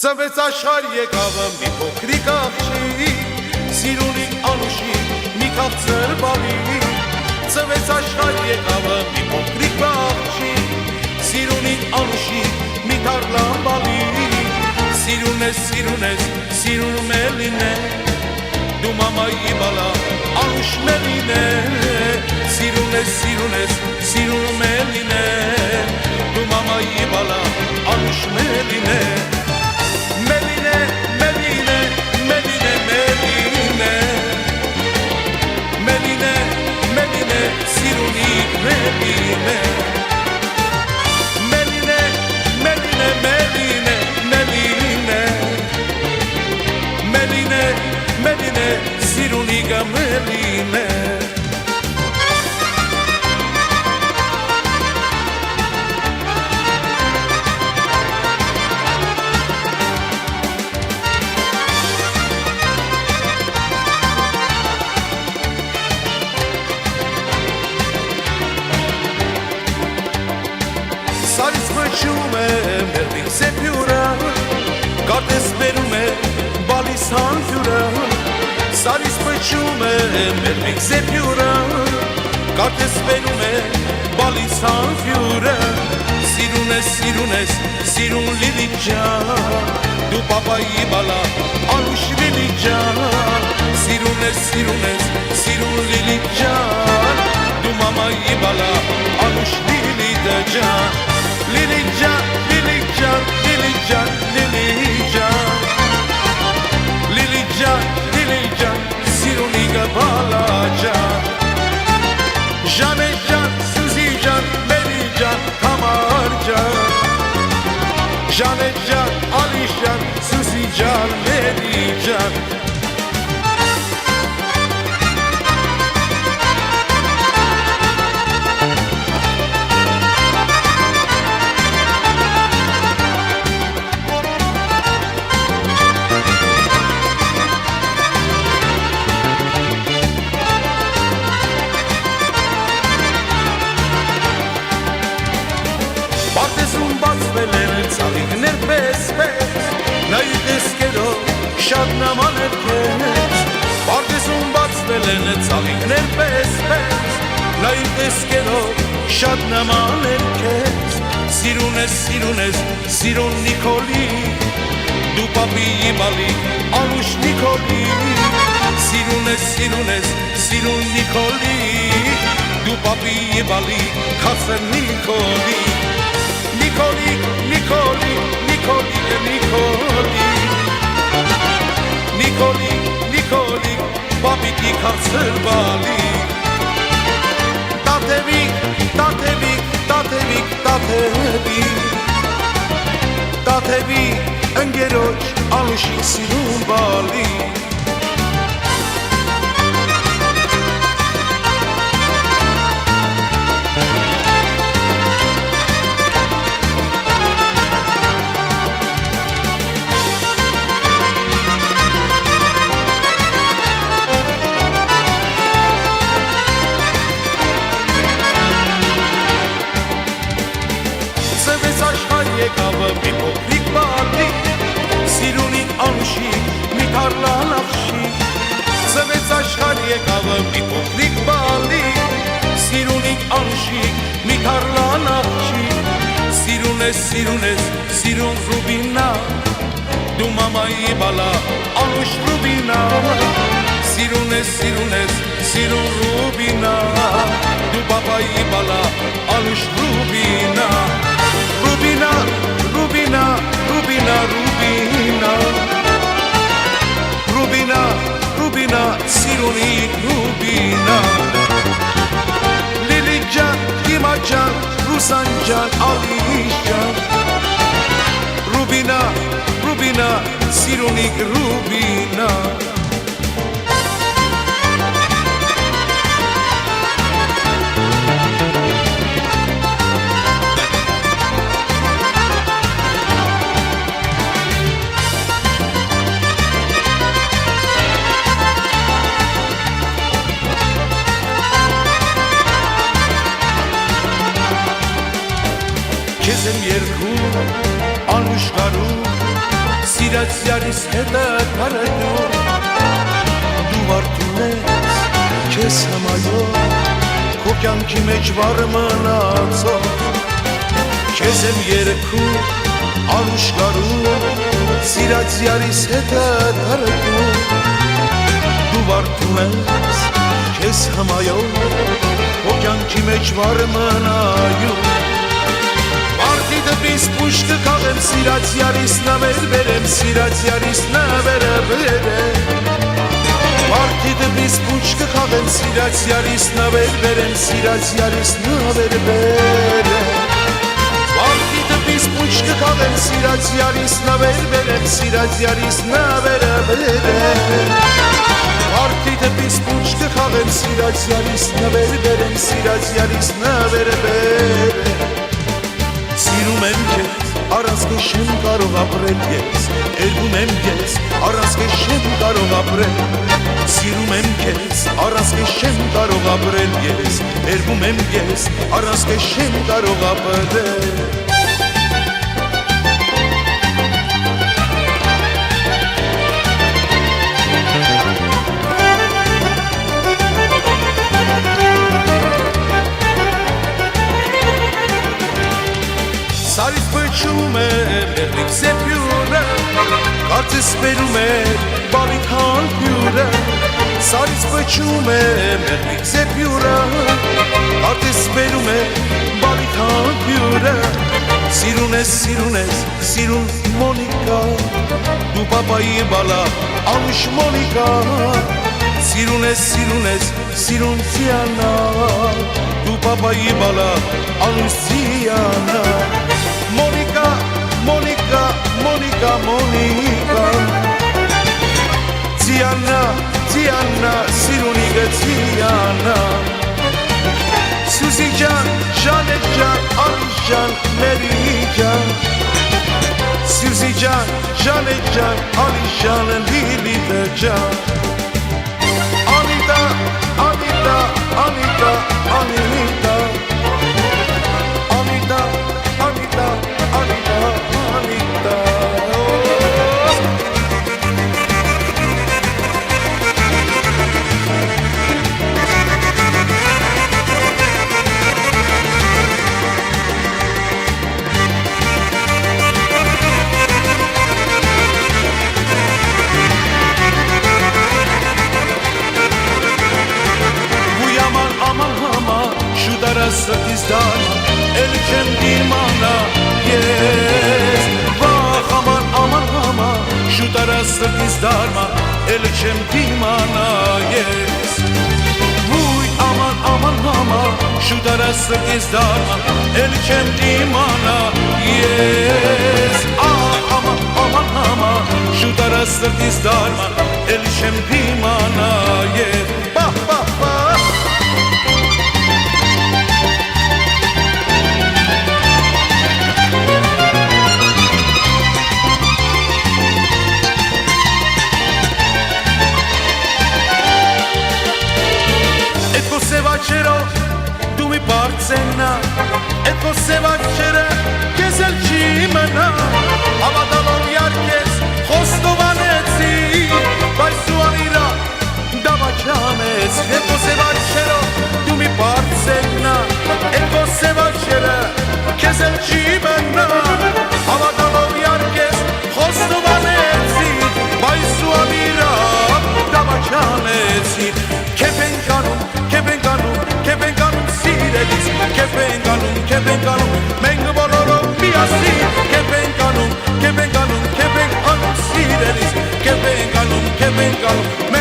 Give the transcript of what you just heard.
Ծնվեց աշխարհ եկավ մի փոքրիկ աղջիկ, սիրունի Անուշիկ մի քաղցր բալիկ։ Ծնվեց աշխարհ եկավ մի փոքրիկ աղջիկ, սիրունի Անուշիկ մի թարլան բալիկ։ Սիրուն ես, սիրուն մելին է, դու մամայի բալա Անուշ մելին է։ Սիրուն ես, սիրուն մելին է, դու մամայի բալա Անուշ մելին է։ Meline, Meline, Meline, Meline, Meline, Meline, Sirunik Meline, Meline, Meline, Meline, Meline, Meline, Meline, Sirunika Meline. Սարից մջում է մերվին սեպյուրը, կարդես բերում է բալիս հանքյուրը։ Սարից մջում է մերվին սեպյուրը, կարդես բերում է բալիս հանքյուրը։ Սիրուն ես, սիրուն լիլի ջան, դու պապայի բալա Անուշ լիլի ջան։ Սիրուն ես, սիրուն լիլի ջան, դու մամայի բալա Անուշ լիլի ջան։ Lili Can, Lili Can, Lili Can, Lili Can, Lili Can, Lili Can, Sirunika Balacan. Jane Can, Suzi Can, Meri Can, Kamar Can. Jane Can, Ali Can, Suzi Can, Meri Can. Ցավիկներ պես, նայու տեսքերով շատ նմաներ քեզ։ Պարտեզում բացվել են ցավիկներ պես, նայու տեսքերով շատ նմաներ քեզ։ Սիրուն ես, սիրուն Նիկոլի, դու պապիի բալի Անուշ Նիկոլի։ Սիրուն ես, սիրուն Նիկոլի, դու պապիի բալի քաղցր Նիկոլի։ Nikoli, Nikoli, Nikoli, Nikoli, Nikoli, Nikoli, babiki քաղցր բալի։ Տաթևիկ, Տաթևիկ, Տաթևիկ, Տաթևիկ, Տաթևիկ, ընկերոջ Անուշի սիրուն բալի։ Եկավ մի փոքրիկ բալիկ, սիրունիկ Անուշիկ մի թարլան աղջիկ։ Ծնվեց աշխարհ եկավ մի փոքրիկ բալիկ, սիրունիկ Անուշիկ մի թարլան աղջիկ։ Սիրուն ես, սիրուն Ռուբինա, դու մամայի բալա Անուշ Ռուբինա։ Սիրուն ես, սիրուն Ռուբինա, դու պապայի բալա Անուշ Ռուբինա։ Rubina, Rubina, Rubina, Rubina, Rubina, Rubina, Sirunik Rubina. Lili Can, Dima Can, Rusan Can, Ali Can. Rubina, Rubina, Sirunik Rubina. Քեզ եմ երկում անուշ գարու Սիրած յարիս հետը կարդու Դու վարդուն ես քեզ հմայով Քո կյանքի մեջ վառ մնացող Քեզ եմ երգում անուշ գարում Սիրած յարիս հետը կարդու Դու վարդուն ես քեզ հմայով Քո կյանքի մեջ վառ մնայում Մարդի դպիս պուշկը կաղեմ Սիրած յարիս նավեր բերեմ Սիրած յարիս նավերը բերեմ Մարդի դպիս պուշկը կաղեմ Սիրած յարիս նավեր բերեմ Սիրած յարիս նավեր բերեմ Մարդի դպիս պուշկը կաղեմ Սիրած յարիս նավեր բերեմ Սիրած յարիս նավերը բերեմ Մարդի դպիս պուշկը կաղեմ Սիրած յարիս նավեր բերեմ Սիրած յարիս նավերը բերեմ Սիրում եմ քեզ, առանց չեմ կարող ապրել ես Երգում եմ քեզ, առանց չեմ կարող ապրել Սիրում եմ քեզ, առանց չեմ կարող ապրել ես Երգում եմ քեզ, առանց չեմ կարող ապրել Սարից պչում է մեղրիկ զեպյուրը Կարծես բերում է բալիք հանքյուրը Սարից պչում է մեղրիկ զեպյուրը Կարծես բերում է բալիք հանքյուրը Սիրուն ես, սիրուն Մոնիկա Դու պապայի բալա անուշ Մոնիկա Սիրուն ես, սիրուն Ծիանա Դու պապայի բալա անուշ Ծիանա Monica, Monica, Monica, Monica Tiana, Tiana, Siruniga Tiana Suzy Can, Janet Can, Ali Can, Mary Can Suzy Can, Janet Can, Ali Can, Lily Can Anita, Anita, Anita, Anita Anita, Anita, Anita, Anita Vuy aman aman şu darası izdana El kendimana yes Vah aman şu darası izdarma El kendimana yes Vuy aman şu darası izdarma El kendimana yes Ah aman şu darası izdarma El kendimana yes Bah bah bah Sevacero, tu mi parcena E co sevacere, che se il cimena Avadalon yarkes, hostovanetsi Vai su anira, da bacianes E co sevacero, tu mi parcena E co sevacere, che se il cimena Avadalon yarkes, hostovanetsi Vai su anira, da bacianes Che venganum sireliz Che venganum Mengu boloro biasi Che venganum sireliz Che venganum